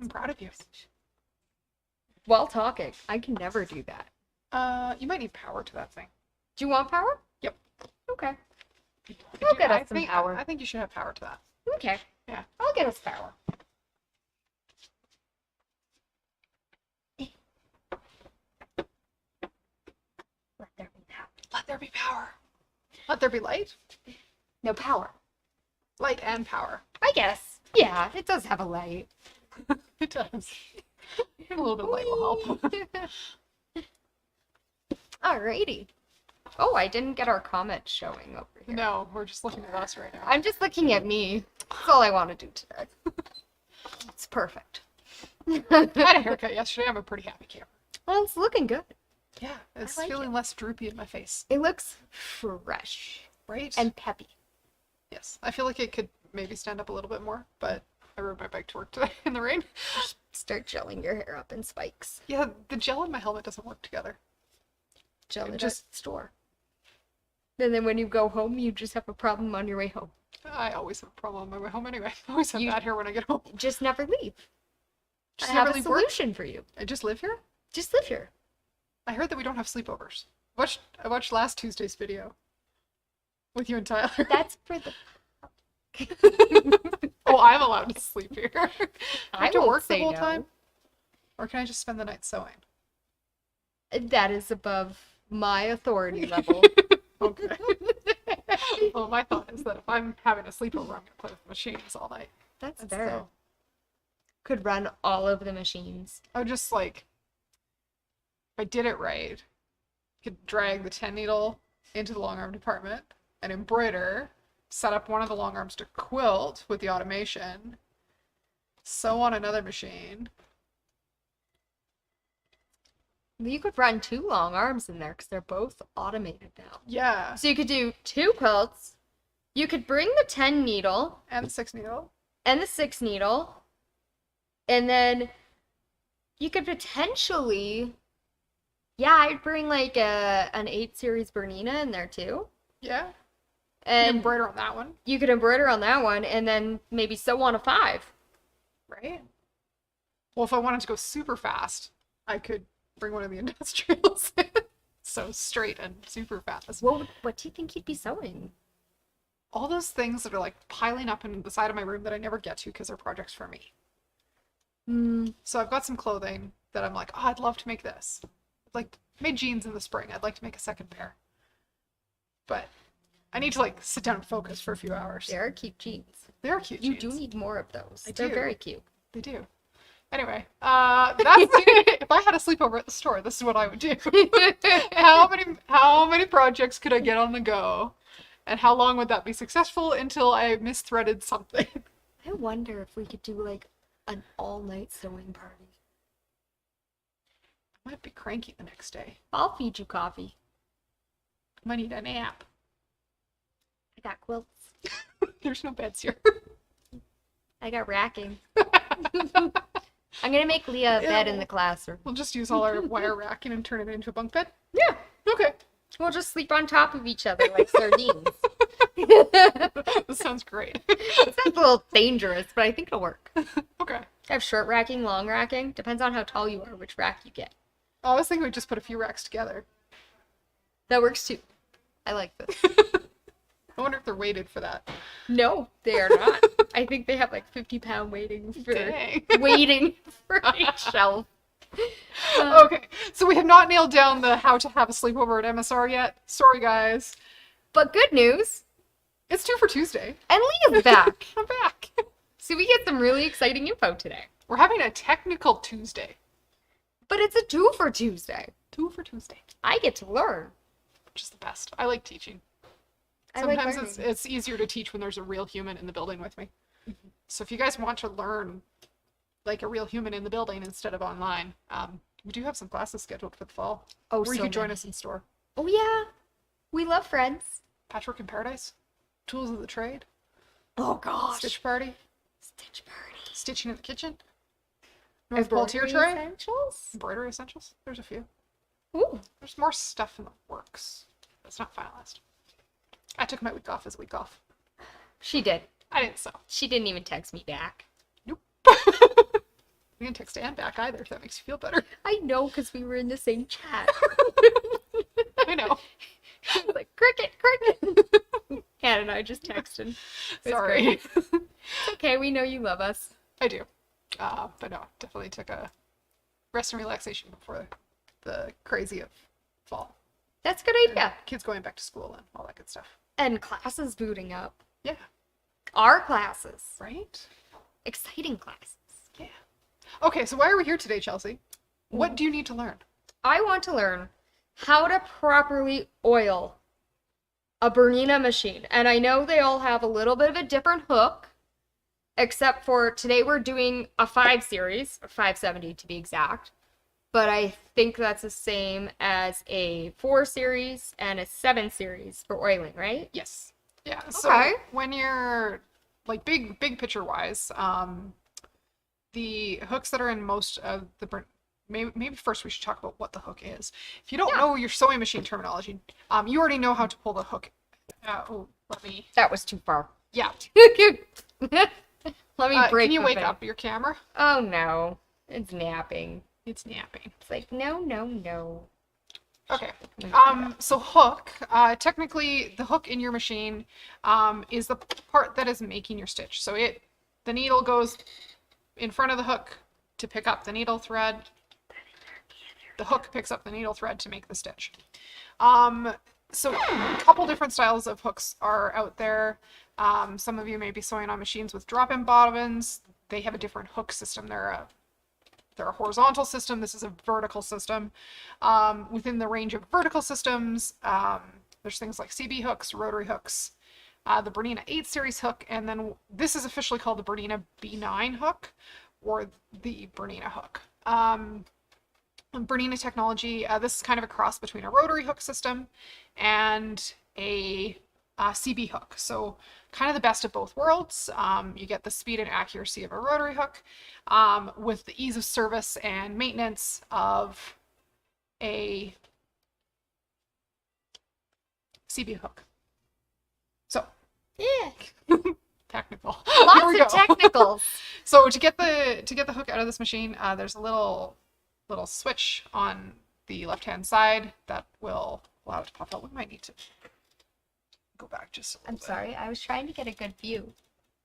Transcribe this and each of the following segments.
I'm proud of you. While talking, I can never do that. You might need power to that thing. Do you want power? Yep. Okay. I I'll get us I some think, power. I think you should have power to that. Okay. Yeah. I'll get us power. Let there be power. Let there be power. Let there be light? No power. Light and power. I guess. Yeah, it does have a light. It does. A little bit of light will help. Alrighty. Oh, I didn't get our comment showing over here. No, we're just looking at us right now. I'm just looking at me. That's all I want to do today. It's perfect. I had a haircut yesterday. I'm a pretty happy camper. Well, it's looking good. Yeah, it's like feeling less droopy in my face. It looks fresh Right? and peppy. yes, I feel like it could maybe stand up a little bit more, but I rode my bike to work today in the rain. Start gelling your hair up in spikes. Yeah, the gel and my helmet doesn't work together. Gel it Just- at the store. And then when you go home, you just have a problem on your way home. I always have a problem on my way home anyway. I always have You- bad hair when I get home. Just never leave. Just I have never a leave work. solution for you. I just live here? Just live here. I heard that we don't have sleepovers. I watched last Tuesday's video with you and Tyler. That's for the... Oh, I'm allowed to sleep here. Do I have to won't work the say whole no. time? Or can I just spend the night sewing? That is above my authority level. Okay. Well, my thought is that if I'm having a sleepover, I'm going to play with the machines all night. That's And fair. so Could run all of the machines. I would just like, if I did it right, could drag the 10 needle into the long arm department and embroider, set up one of the long arms to quilt with the automation, sew on another machine. You could run 2 long arms in there because they're both automated now. Yeah. So you could do 2 quilts. You could bring the 10 needle And the 6 needle. and the 6 needle. And then you could potentially... Yeah, I'd bring like an 8 series Bernina in there too. Yeah. And Embroider on that one, you could embroider on that one and then maybe sew on a 5. right? Well, if I wanted to go super fast, I could bring one of the industrials. So straight and super fast. What do you think you'd be sewing? All those things that are like piling up in the side of my room that I never get to because they're projects for me. So I've got some clothing that I'm like, oh, I'd love to make this. Like, made jeans in the spring. I'd like to make a second pair. But I need to like sit down and focus for a few hours. They are cute jeans. They are cute You jeans. do need more of those. I They're do. very cute. They do. Anyway, that's if I had a sleepover at the store, this is what I would do. How many projects could I get on the go? And how long would that be successful until I misthreaded something? I wonder if we could do like an all-night sewing party. I might be cranky the next day. I'll feed you coffee. I might need a nap. I got quilts. There's no beds here. I got racking. I'm gonna make Leah a bed in the classroom. We'll just use all our wire racking and turn it into a bunk bed. Yeah. Okay. We'll just sleep on top of each other like sardines. This sounds great. It sounds a little dangerous, but I think it'll work. Okay. I have short racking, long racking. Depends on how tall you are, which rack you get. I was thinking we'd just put a few racks together. That works too. I like this. I wonder if they're weighted for that. No, they are not. I think they have like 50-pound waiting for Dang. waiting for each shelf. Okay, so we have not nailed down the how to have a sleepover at MSR yet. Sorry, guys. But good news, It's 2 for Tuesday. and Leah's back. I'm back. So we get some really exciting info today. We're having a technical Tuesday. But it's a 2 for Tuesday. 2 for Tuesday, I get to learn. which is the best. I like teaching. I like Sometimes learning. it's easier to teach when there's a real human in the building with me. So if you guys want to learn like a real human in the building instead of online, we do have some classes scheduled for the fall. Oh, Or you so could join many. us in store. Oh yeah, we love Friends. Patchwork in Paradise, Tools of the Trade, Oh gosh, Stitch Party, Stitch Party. Stitching in the Kitchen, North Pole Tier Embroidery Tray, essentials. Embroidery Essentials. There's a few. Ooh, There's more stuff in the works. It's not finalized. I took my week off as a week off. she did. I didn't sew. She didn't even text me back. Nope. We didn't text Anne back either, if that makes you feel better. I know, because we were in the same chat. I know. Like, cricket. Kat and I just texted. Sorry. It's okay, we know you love us. I do. But no, definitely took a rest and relaxation before the crazy of fall. That's a good idea. Kids going back to school and all that good stuff. And classes booting up. Yeah. Our classes. Right? Exciting classes. Yeah. Okay, so why are we here today, Chelsea? What do you need to learn? I want to learn how to properly oil a Bernina machine. And I know they all have a little bit of a different hook, except for today we're doing a 5 series, or 570 to be exact. But I think that's the same as a 4 series and a 7 series for oiling, right? Yes. Yeah. Okay. So when you're like big picture wise, the hooks that are in most of the maybe first we should talk about what the hook is. If you don't know your sewing machine terminology, you already know how to pull the hook. Let me. That was too far. Yeah. Let me break. Can you the wake thing. up your camera? Oh no, it's napping. It's napping. It's like no. Okay. So hook. Technically, the hook in your machine, is the part that is making your stitch. So the needle goes in front of the hook to pick up the needle thread. The hook picks up the needle thread to make the stitch. So a couple different styles of hooks are out there. Some of you may be sewing on machines with drop-in bobbins. They have a different hook system. They're a horizontal system. This is a vertical system. Within the range of vertical systems, there's things like CB hooks, rotary hooks, the Bernina 8 series hook, and then this is officially called the Bernina B9 hook, or the Bernina hook. Bernina technology, this is kind of a cross between a rotary hook system and a CB hook. So kind of the best of both worlds. You get the speed and accuracy of a rotary hook with the ease of service and maintenance of a CB hook. So Yeah. technical. Lots of technicals. So to get the hook out of this machine, there's a little switch on the left-hand side that will allow it to pop out. We might need to go back just a little I'm bit. sorry, I was trying to get a good view.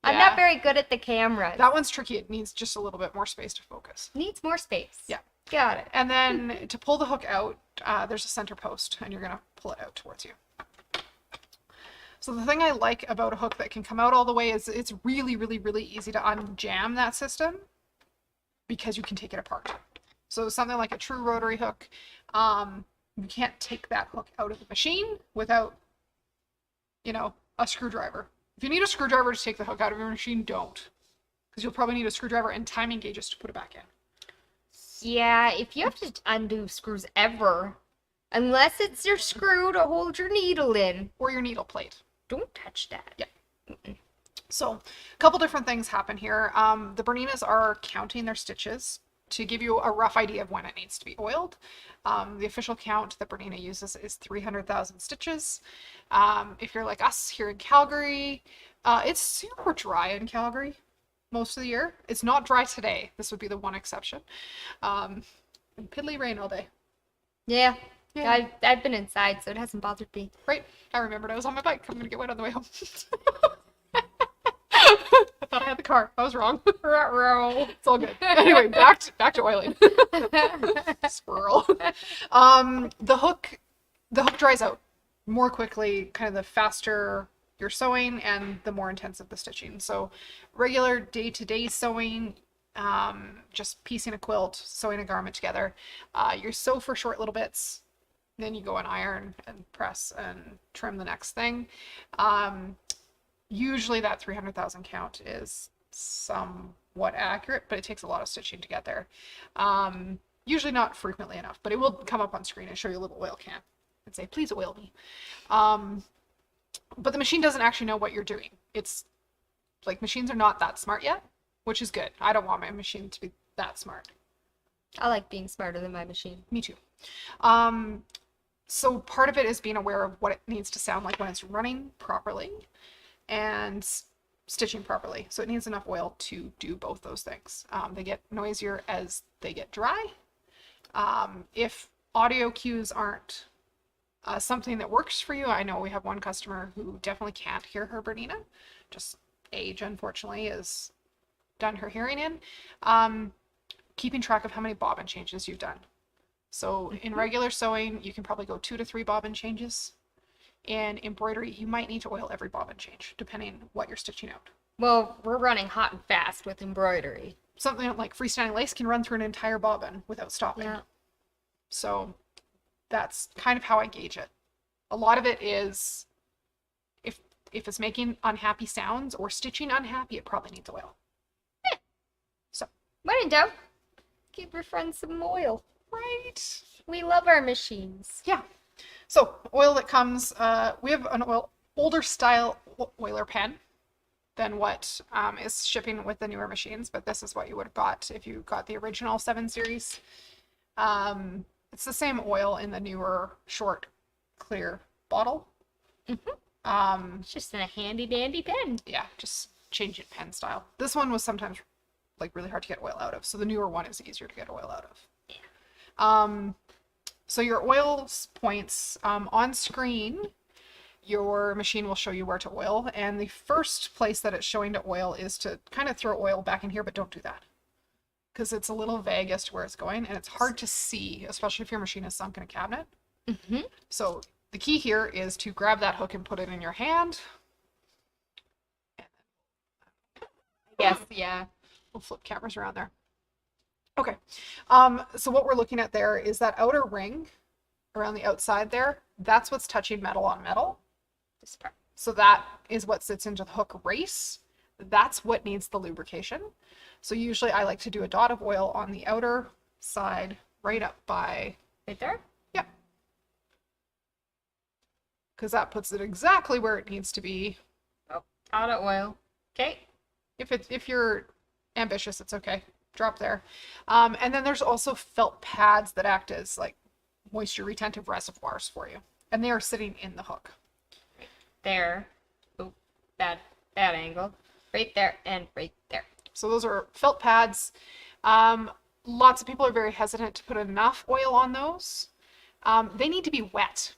Yeah. I'm not very good at the camera. That one's tricky. It needs just a little bit more space to focus. Needs more space. Yeah. Got it. And then to pull the hook out, there's a center post, and you're going to pull it out towards you. So the thing I like about a hook that can come out all the way is it's really, really, really easy to unjam that system because you can take it apart. So something like a true rotary hook, you can't take that hook out of the machine without, a screwdriver. If you need a screwdriver to take the hook out of your machine, don't. Because you'll probably need a screwdriver and timing gauges to put it back in. Yeah, if you have to undo screws ever, unless it's your screw to hold your needle in, Or your needle plate. don't touch that. Yeah. So, a couple different things happen here. The Berninas are counting their stitches to give you a rough idea of when it needs to be oiled. The official count that Bernina uses is 300,000 stitches. If you're like us here in Calgary, it's super dry in Calgary most of the year. It's not dry today. This would be the one exception. And piddly rain all day. Yeah. Yeah. I've been inside, so it hasn't bothered me. Right. I remembered I was on my bike. I'm going to get wet on the way home. I thought I had the car. I was wrong. It's all good. Anyway, back to oiling. Squirrel. The hook dries out more quickly, kind of the faster you're sewing and the more intensive the stitching. So regular day-to-day sewing, just piecing a quilt, sewing a garment together, you sew for short little bits, then you go and iron and press and trim the next thing. Usually that 300,000 count is somewhat accurate, but it takes a lot of stitching to get there. Usually not frequently enough, but it will come up on screen and show you a little oil can and say, please oil me. But the machine doesn't actually know what you're doing. It's like machines are not that smart yet, which is good. I don't want my machine to be that smart. I like being smarter than my machine. Me too. So part of it is being aware of what it needs to sound like when it's running properly. And stitching properly. So it needs enough oil to do both those things. They get noisier as they get dry. If audio cues aren't something that works for you, I know we have one customer who definitely can't hear her Bernina. Just age, unfortunately, has done her hearing in. Keeping track of how many bobbin changes you've done. So in regular sewing, you can probably go 2 to 3 bobbin changes. In embroidery, you might need to oil every bobbin change, depending what you're stitching out. Well, we're running hot and fast with embroidery. Something like freestanding lace can run through an entire bobbin without stopping. Yeah. So that's kind of how I gauge it. A lot of it is if it's making unhappy sounds or stitching unhappy, it probably needs oil. Yeah. So when in doubt, give your friends some oil. Right. We love our machines. Yeah. So oil that comes, we have an older style oiler pen than what is shipping with the newer machines, but this is what you would have got if you got the original 7 series. It's the same oil in the newer short clear bottle. It's just in a handy dandy pen. Yeah, just change it pen style. This one was sometimes like really hard to get oil out of, so the newer one is easier to get oil out of. Yeah. So your oil points on screen, your machine will show you where to oil, and the first place that it's showing to oil is to kind of throw oil back in here, but don't do that because it's a little vague as to where it's going, and it's hard to see, especially if your machine is sunk in a cabinet. So the key here is to grab that hook and put it in your hand. Yes, yeah. We'll flip cameras around there. Okay, so what we're looking at there is that outer ring around the outside there. That's what's touching metal on metal. This part. So that is what sits into the hook race. That's what needs the lubrication. So usually I like to do a dot of oil on the outer side, right up by... Right there? Yeah. Because that puts it exactly where it needs to be. Oh, out of oil. Okay. If you're ambitious, it's okay. Drop there. And then there's also felt pads that act as like moisture retentive reservoirs for you. And they are sitting in the hook. There. Oh, bad angle. Right there and right there. So those are felt pads. Lots of people are very hesitant to put enough oil on those. They need to be wet.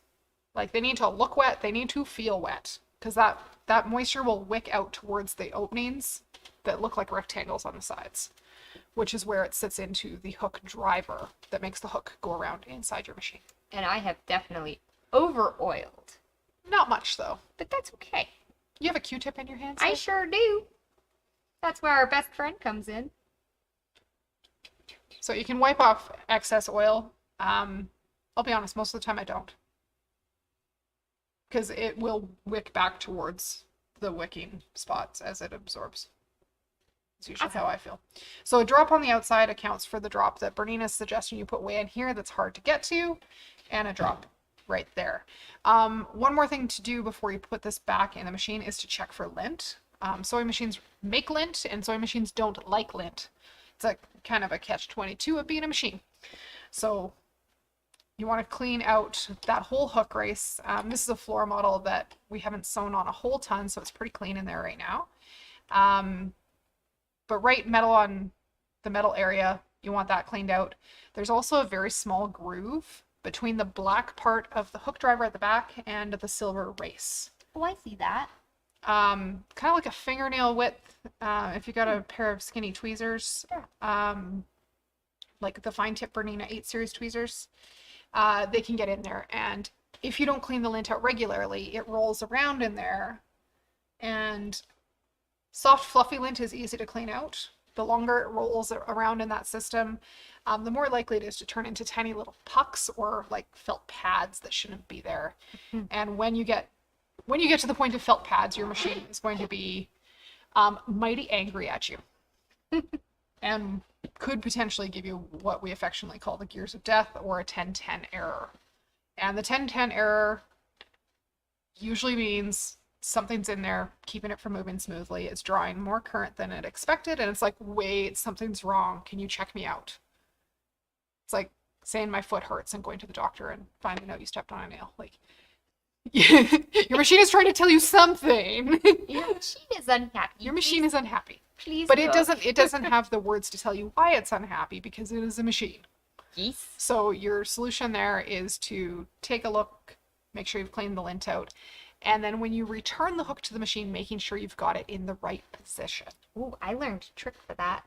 Like they need to look wet. They need to feel wet. Because that moisture will wick out towards the openings that look like rectangles on the sides, which is where it sits into the hook driver that makes the hook go around inside your machine. And I have definitely over-oiled. Not much, though. But that's okay. You have a Q-tip in your hand? I sure do. That's where our best friend comes in. So you can wipe off excess oil. I'll be honest, most of the time I don't. Because it will wick back towards the wicking spots as it absorbs. That's usually how I feel. So a drop on the outside accounts for the drop that Bernina's suggesting you put way in here that's hard to get to, and a drop right there. One more thing to do before you put this back in the machine is to check for lint. Sewing machines make lint, and sewing machines don't like lint. It's a kind of a catch-22 of being a machine. So you want to clean out that whole hook race. This is a floor model that we haven't sewn on a whole ton, so it's pretty clean in there right now. But right metal on the metal area, you want that cleaned out. There's also a very small groove between the black part of the hook driver at the back and the silver race. Oh, I see that. Kind of like a fingernail width. If you got a pair of skinny tweezers, like the fine tip Bernina 8 series tweezers, they can get in there. And if you don't clean the lint out regularly, it rolls around in there. And soft, fluffy lint is easy to clean out. The longer it rolls around in that system, the more likely it is to turn into tiny little pucks or like felt pads that shouldn't be there. And when you get to the point of felt pads, your machine is going to be mighty angry at you and could potentially give you what we affectionately call the gears of death or a 10-10 error. And the 10-10 error usually means something's in there keeping it from moving smoothly. It's drawing more current than it expected, and it's like, wait, something's wrong. Can you check me out? It's like saying my foot hurts and going to the doctor and finding out you stepped on a nail. Like, Your machine is trying to tell you something. Your machine is unhappy. Your machine is unhappy. Please But look. it doesn't have the words to tell you why it's unhappy because it is a machine. Yes. So your solution there is to take a look, make sure you've cleaned the lint out, and then when you return the hook to the machine, making sure you've got it in the right position. Ooh, I learned a trick for that.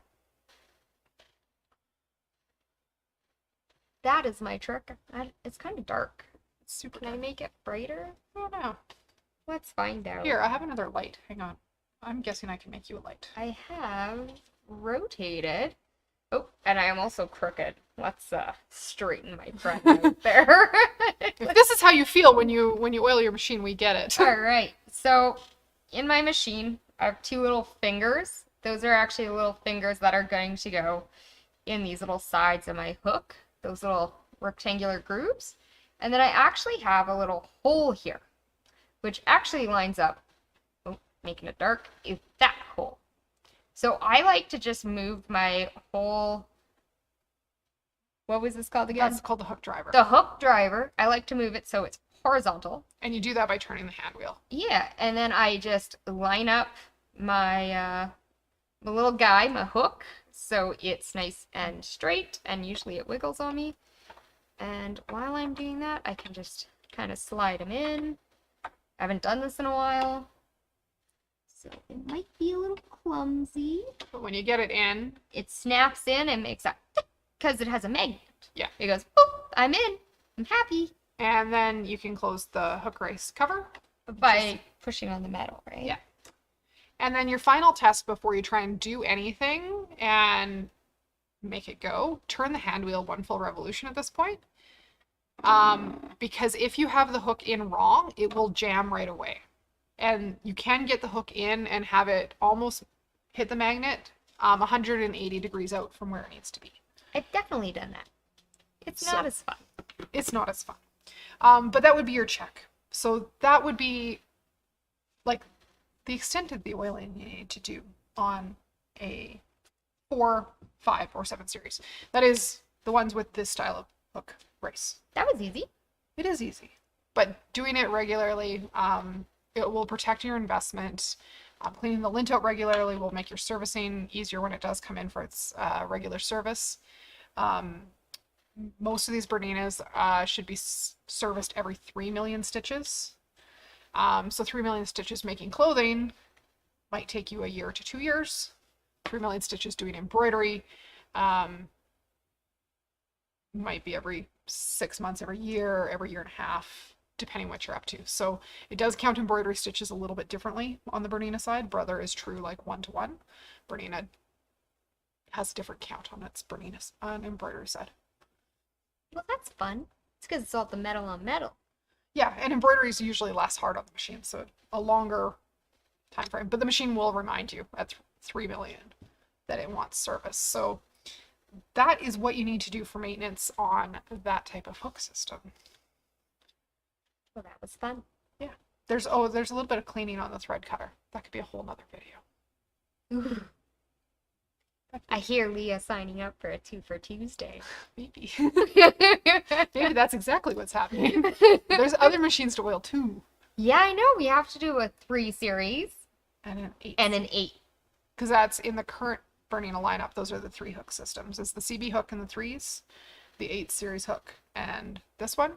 That is my trick. It's kind of dark. It's super Can I good. make it brighter? I don't know. Let's find out. Here, I have another light. Hang on. I'm guessing I can make you a light. I have rotated. Oh, and I am also crooked. Let's straighten my friend out there. If this is how you feel when you oil your machine, we get it. All right. So, in my machine, I have two little fingers. Those are actually the little fingers that are going to go in these little sides of my hook, those little rectangular grooves. And then I actually have a little hole here, which actually lines up, oh, making it dark, is that hole. So I like to just move my whole, what was this called again? That's called the hook driver. The hook driver. I like to move it so it's horizontal. And you do that by turning the hand wheel. Yeah, and then I just line up my my little guy, my hook, so it's nice and straight, and usually it wiggles on me. And while I'm doing that, I can just kind of slide them in. I haven't done this in a while, so it might be a little clumsy. But when you get it in, It snaps in and makes that because it has a magnet. Yeah. It goes, boop, I'm in. I'm happy. and then you can close the hook race cover. By pushing on the metal, right? Yeah. And then your final test before you try and do anything and make it go, turn the hand wheel one full revolution at this point. Because if you have the hook in wrong, it will jam right away. And you can get the hook in and have it almost hit the magnet 180 degrees out from where it needs to be. I've definitely done that. It's So- not as fun. It's not as fun. But that would be your check. So that would be like the extent of the oiling you need to do on a 4, 5, or 7 series. That is the ones with this style of hook race. That was easy. It is easy, but doing it regularly, it will protect your investment. Cleaning the lint out regularly will make your servicing easier when it does come in for its regular service. Most of these Berninas should be serviced every 3 million stitches. So 3 million stitches making clothing might take you a year to 2 years. 3 million stitches doing embroidery might be every 6 months, every year and a half, depending what you're up to. So it does count embroidery stitches a little bit differently on the Bernina side. Brother is true like 1-to-1. Bernina has a different count on its Bernina on embroidery side. Well, that's fun. It's because it's all the metal on metal. Yeah, and embroidery is usually less hard on the machine, so a longer time frame. But the machine will remind you at 3 million that it wants service. So that is what you need to do for maintenance on that type of hook system. Well, that was fun. Yeah. There's a little bit of cleaning on the thread cutter. That could be a whole nother video. Ooh. I hear Leah signing up for a 2 for Tuesday. Maybe. Maybe that's exactly what's happening. There's other machines to oil too. Yeah, I know. We have to do a 3 series And an 8. and an 8. Because that's in the current Bernina lineup. Those are the 3 hook systems. It's the CB hook and the 3s, the 8 series hook, and this one.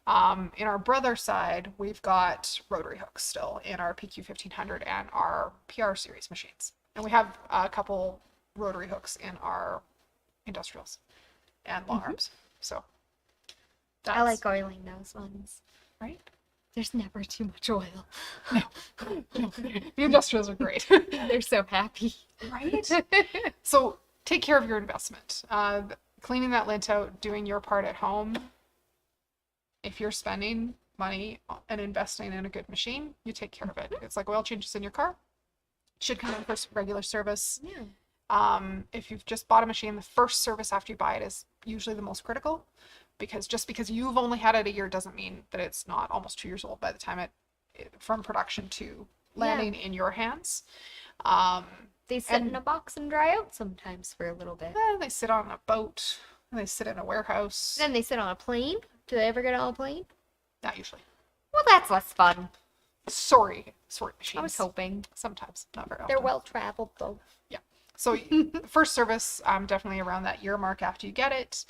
In our brother side, we've got rotary hooks still in our PQ 1500 and our PR series machines. And we have a couple rotary hooks in our industrials and long arms. So that's I like oiling those ones. right. There's never too much oil. No, the industrials are great. They're so happy. Right? So take care of your investment. Cleaning that lint out, doing your part at home. If you're spending money and investing in a good machine, you take care of it. It's like oil changes in your car. It should come in for regular service. Yeah. If you've just bought a machine, the first service after you buy it is usually the most critical, because just because you've only had it a year doesn't mean that it's not almost 2 years old by the time it from production to landing in your hands. They sit in a box and dry out sometimes for a little bit. They sit on a boat, and they sit in a warehouse. Then they sit on a plane. Do they ever get on a plane? Not usually. Well, that's less fun. Sorry machines. I was hoping. Sometimes, not very often. They're well traveled though. Yeah. So first service, definitely around that year mark after you get it,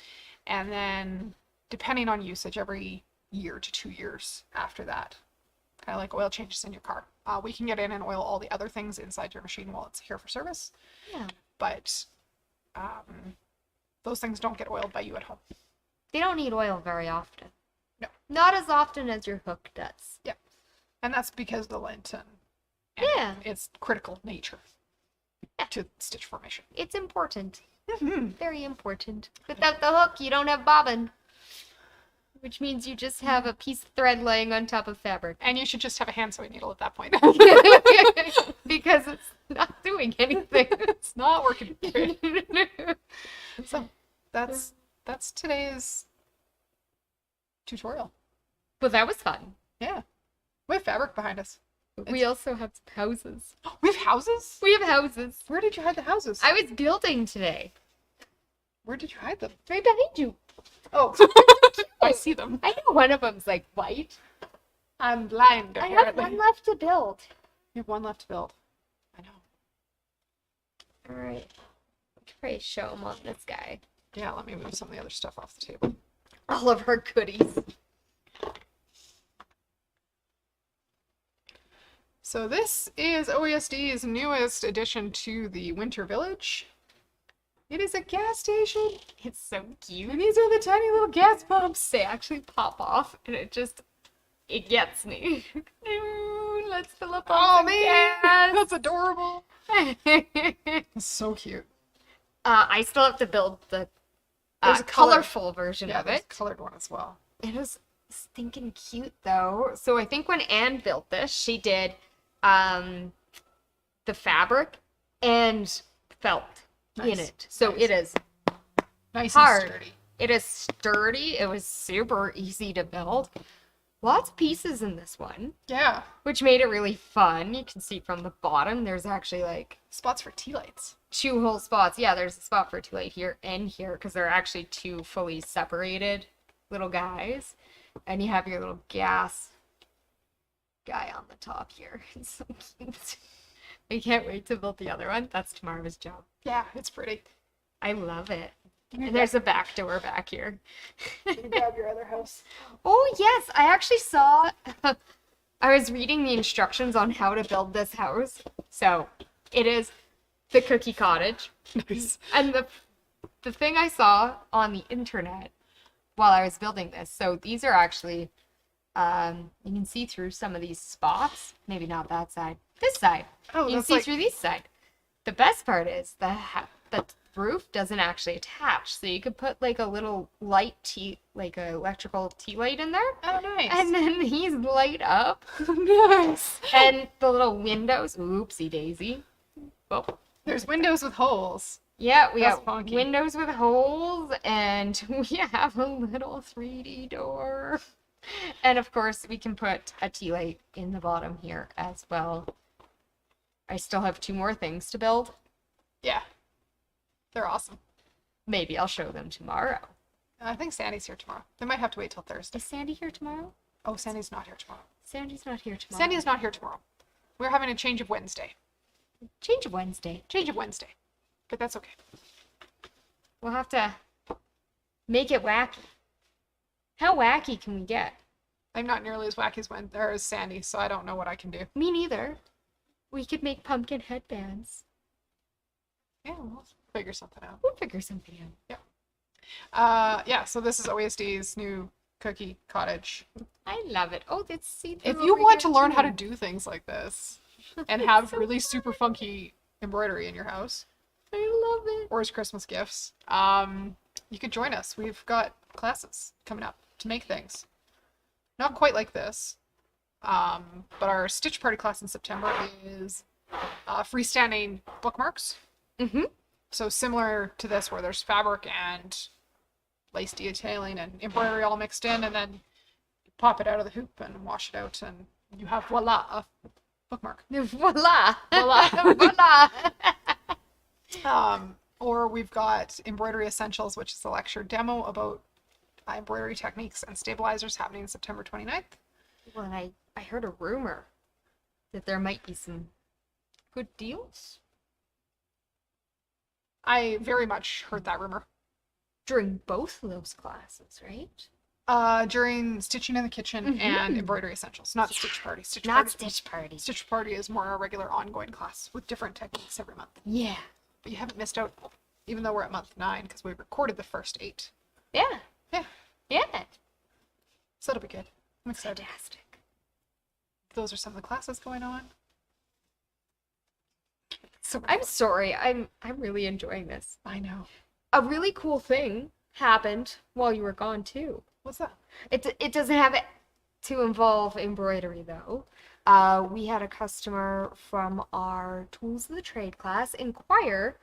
and then depending on usage, every year to 2 years after that. Kind of like oil changes in your car. We can get in and oil all the other things inside your machine while it's here for service. Yeah. But those things don't get oiled by you at home. They don't need oil very often. No. Not as often as your hook does. Yeah. And that's because of the lint and Yeah. its critical nature to stitch formation. It's important. Mm-hmm. Very important. Without the hook, you don't have bobbin. Which means you just have a piece of thread laying on top of fabric. And you should just have a hand sewing needle at that point. Because it's not doing anything. It's not working. So that's today's tutorial. But that was fun. Yeah. We have fabric behind us. We also have some houses. We have houses? We have houses. Where did you hide the houses? I was building today. Where did you hide them? Right behind you. Oh. I see them. I know one of them's like white. I'm blind, I apparently. have one left to build. You have one left to build. I know. Alright. Try to show them on this guy. Yeah, let me move some of the other stuff off the table. All of our goodies. So this is OESD's newest addition to the Winter Village. It is a gas station. It's so cute. And these are the tiny little gas pumps. They actually pop off and it gets me. Let's fill up Oh on some man, gas. that's adorable. It's so cute. I still have to build the There's a color. colorful version Yeah, of there's a it. colored one as well. It was stinking cute though. So I think when Anne built this, she did the fabric and felt in Nice. it. So Nice. it is Nice hard. and sturdy. It is sturdy. It was super easy to build. Lots of pieces in this one, Yeah. which made it really fun. You can see from the bottom, there's actually like Spots for tea lights. 2 whole spots. Yeah, there's a spot for a tea light here and here because they're actually 2 fully separated little guys. And you have your little gas guy on the top here. It's so cute. I can't wait to build the other one. That's tomorrow's job. Yeah, it's pretty. I love it. And there's a back door back here. You can grab your other house. Oh, yes. I actually saw... I was reading the instructions on how to build this house. So, it is the cookie cottage. Nice. And the thing I saw on the internet while I was building this, so these are actually... you can see through some of these spots. Maybe not that side. This side. Oh, You can that's see like... through this side. The best part is the roof doesn't actually attach, so you could put like a little light like a electrical tea light in there, Oh, nice. and then these light up, Nice. and the little windows. Oopsie daisy. Well, There's windows with holes. yeah, we That's have funky. windows with holes, and we have a little 3D door, and of course we can put a tea light in the bottom here as well. I still have 2 more things to build. Yeah. They're awesome. Maybe I'll show them tomorrow. I think Sandy's here tomorrow. They might have to wait till Thursday. Is Sandy here tomorrow? Oh, Sandy's not here tomorrow. Sandy's not here tomorrow. Sandy is not here tomorrow. We're having a change of Wednesday. Change of Wednesday. Change of Wednesday. But that's okay. We'll have to make it wacky. How wacky can we get? I'm not nearly as wacky as Sandy, so I don't know what I can do. Me neither. We could make pumpkin headbands. Yeah, we'll figure something out. We'll figure something out. Yeah, so this is OESD's new cookie cottage. I love it. Oh, let's see. If you want to learn how to do things like this and have really super funky embroidery in your house, I love it. or as Christmas gifts, you could join us. We've got classes coming up to make things. Not quite like this, but our Stitch Party class in September is freestanding bookmarks. Mm-hmm. So similar to this, where there's fabric and lace detailing and embroidery all mixed in, and then you pop it out of the hoop and wash it out, and you have voila, a bookmark. Voila. Voila. Voila. Or we've got Embroidery Essentials, which is a lecture demo about embroidery techniques and stabilizers happening September 29th. Well, and I heard a rumor that there might be some good deals I very much heard that rumor. during both of those classes, right? During Stitching in the Kitchen and Mhm. Embroidery Essentials, not Stitch Party. Not Stitch Party. Stitch Party is more a regular ongoing class with different techniques every month. Yeah. But you haven't missed out, even though we're at month 9, because we recorded the first 8. Yeah. Yeah. Yeah. So it'll be good. I'm excited. Fantastic. Those are some of the classes going on. So I'm sorry. I'm really enjoying this. I know. A really cool thing happened while you were gone too. What's that? It doesn't have to involve embroidery though. We had a customer from our Tools of the Trade class inquire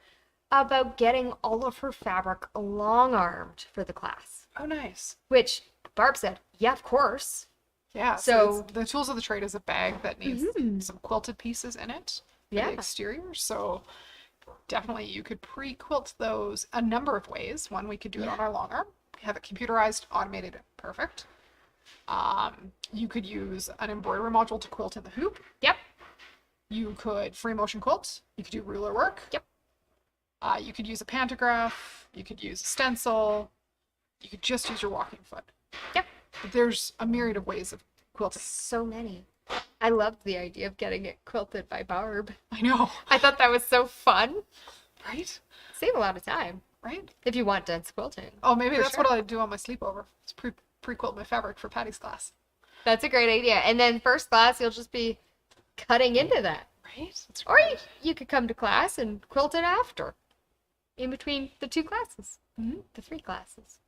about getting all of her fabric long-armed for the class, Oh, nice. which Barb said, yeah, of course. Yeah. So- the Tools of the Trade is a bag that needs Mhm. some quilted pieces in it for Yeah. the exterior. So definitely you could pre-quilt those a number of ways. One, we could do it on our long arm, have it computerized, automated, perfect. You could use an embroidery module to quilt in the hoop. Yep. You could free motion quilt. You could do ruler work. Yep. You could use a pantograph. You could use a stencil. You could just use your walking foot. Yep. But there's a myriad of ways of quilting. So many. I loved the idea of getting it quilted by Barb. I know, I thought that was so fun. right? Save a lot of time Right? if you want dense quilting. Oh, maybe For that's sure. what I do on my sleepover. It's pre-quilt my fabric for Patty's class. That's a great idea. And then first class, you'll just be cutting into that. Right? That's Or you could come to class and quilt it after, in between the 2 classes, Mhm. the 3 classes.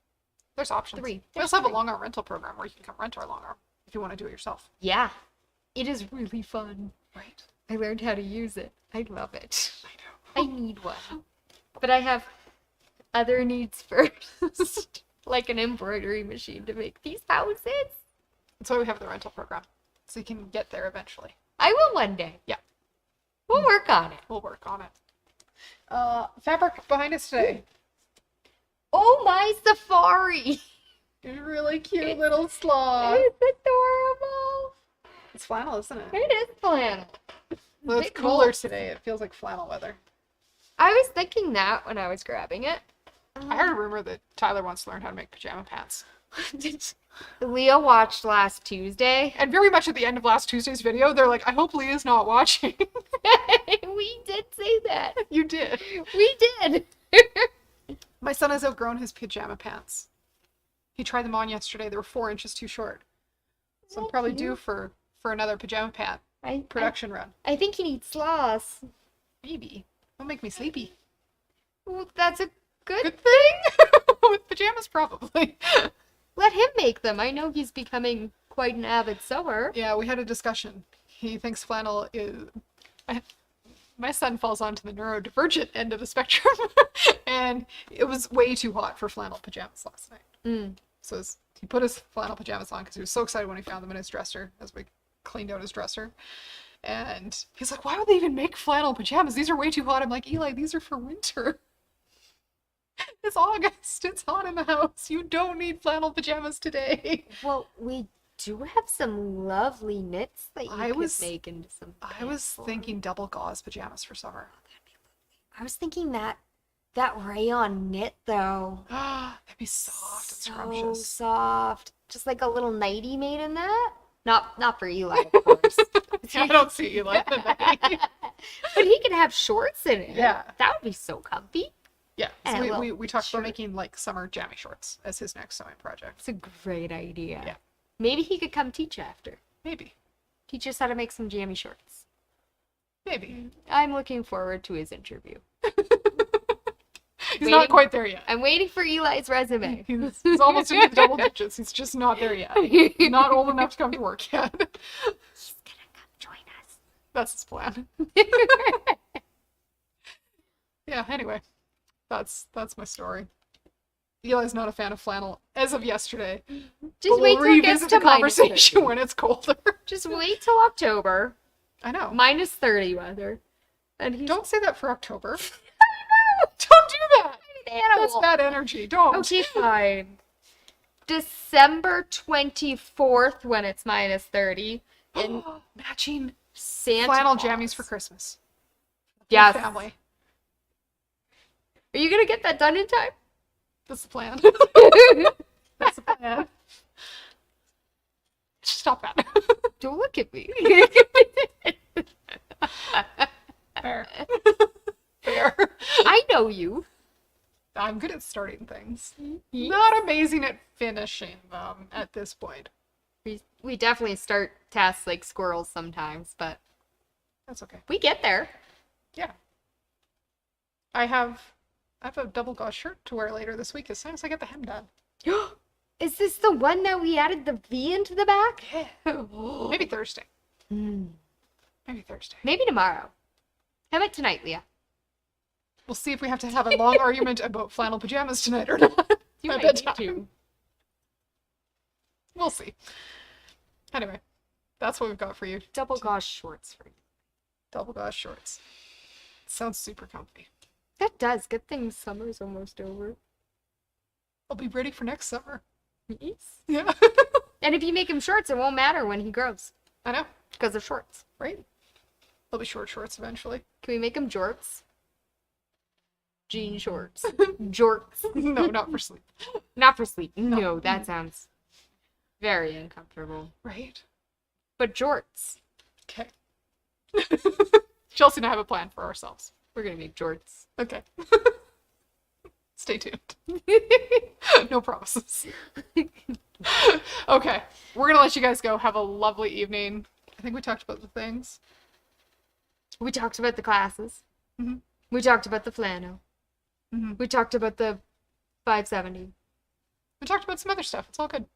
There's options. 3. We There's also have a 3. long arm rental program where you can come rent our long arm if you want to do it yourself. Yeah, it is really fun. Right? I learned how to use it. I love it. I I need one. But I have other needs first, like an embroidery machine to make these houses. That's why we have the rental program. So you can get there eventually. I will one day. Yeah. We'll work on it. We'll work on it. Fabric behind us today. Oh, my safari! You're really cute little sloth. It's adorable. It's flannel, isn't it? It is flannel. Well, it's Big cooler wolf. today. It feels like flannel weather. I was thinking that when I was grabbing it. I heard a rumor that Tyler wants to learn how to make pajama pants. Leah watched last Tuesday. And very much at the end of last Tuesday's video, they're like, I hope Leah's not watching. We did say that. You did. We did. My son has outgrown his pajama pants. He tried them on yesterday. They were 4 inches too short. So I'm probably due for another pajama pant production run. I think he needs sloths. Maybe. Don't make me sleepy. Well, that's a good Good thing? With pajamas, probably. Let him make them. I know he's becoming quite an avid sewer. Yeah, we had a discussion. He thinks flannel is... My son falls onto the neurodivergent end of the spectrum. And it was way too hot for flannel pajamas last night. Mm. So he put his flannel pajamas on because he was so excited when he found them in his dresser as we cleaned out his dresser. And he's like, why would they even make flannel pajamas? These are way too hot. I'm like, Eli, these are for winter. It's August. It's hot in the house. You don't need flannel pajamas today. Well, we do have some lovely knits that you could make into some. I was pants for. thinking double gauze pajamas for summer. I was thinking that rayon knit though. That'd be soft and So scrumptious. soft, just like a little nightie made in that. Not for Eli, of course. I don't see Eli in the night. But he could have shorts in it. Yeah. That would be so comfy. Yeah, And so a little we talked shirt. about making like summer jammy shorts as his next sewing project. It's a great idea. Yeah. Maybe he could come teach after. Maybe. Teach us how to make some jammy shorts. Maybe. I'm looking forward to his interview. He's not quite there yet. I'm waiting for Eli's resume. He's almost into the double digits. He's just not there yet. He's not old enough to come to work yet. He's gonna come join us. That's his plan. Yeah, anyway. That's my story. Eli's not a fan of flannel as of yesterday. Just but wait we'll till it gets revisit to the conversation -30. when it's colder. Just wait till October. I know. -30 weather. And he's Don't say that for October. Don't do that. an animal. That's bad energy. Don't. Okay, fine. December 24th when it's minus 30 in Matching Santa flannel Claus. jammies for Christmas. Yes. Family. Are you gonna get that done in time? That's the plan. That's the plan. Stop that. Don't look at me. Fair. Fair. I know you. I'm good at starting things. Mhm. Not amazing at finishing them at this point. We definitely start tasks like squirrels sometimes, but That's okay. we get there. Yeah. I have a double gauze shirt to wear later this week as soon as I get the hem done. Is this the one that we added the V into the back? Yeah. Maybe Thursday. Hmm. Maybe Thursday. Maybe tomorrow. How about tonight, Leah? We'll see if we have to have a long argument about flannel pajamas tonight or not. You At might need bedtime. to. We'll see. Anyway, that's what we've got for you. Double gauze shorts for you. Double gauze shorts. Sounds super comfy. That does. Good thing summer's almost over. I'll be ready for next summer. Yes. Yeah. And if you make him shorts, it won't matter when he grows. I know, Because of shorts. right? They'll be short shorts eventually. Can we make him jorts? Jean shorts. Jorts. No, not for sleep. Not for sleep. No, that sounds very uncomfortable. Right? But jorts. Okay. Chelsea and I have a plan for ourselves. We're gonna make jorts. Okay. Stay tuned. No promises. Okay. We're going to let you guys go. Have a lovely evening. I think we talked about the things. We talked about the classes. Mhm. We talked about the flannel. Mhm. We talked about the 570. We talked about some other stuff. It's all good.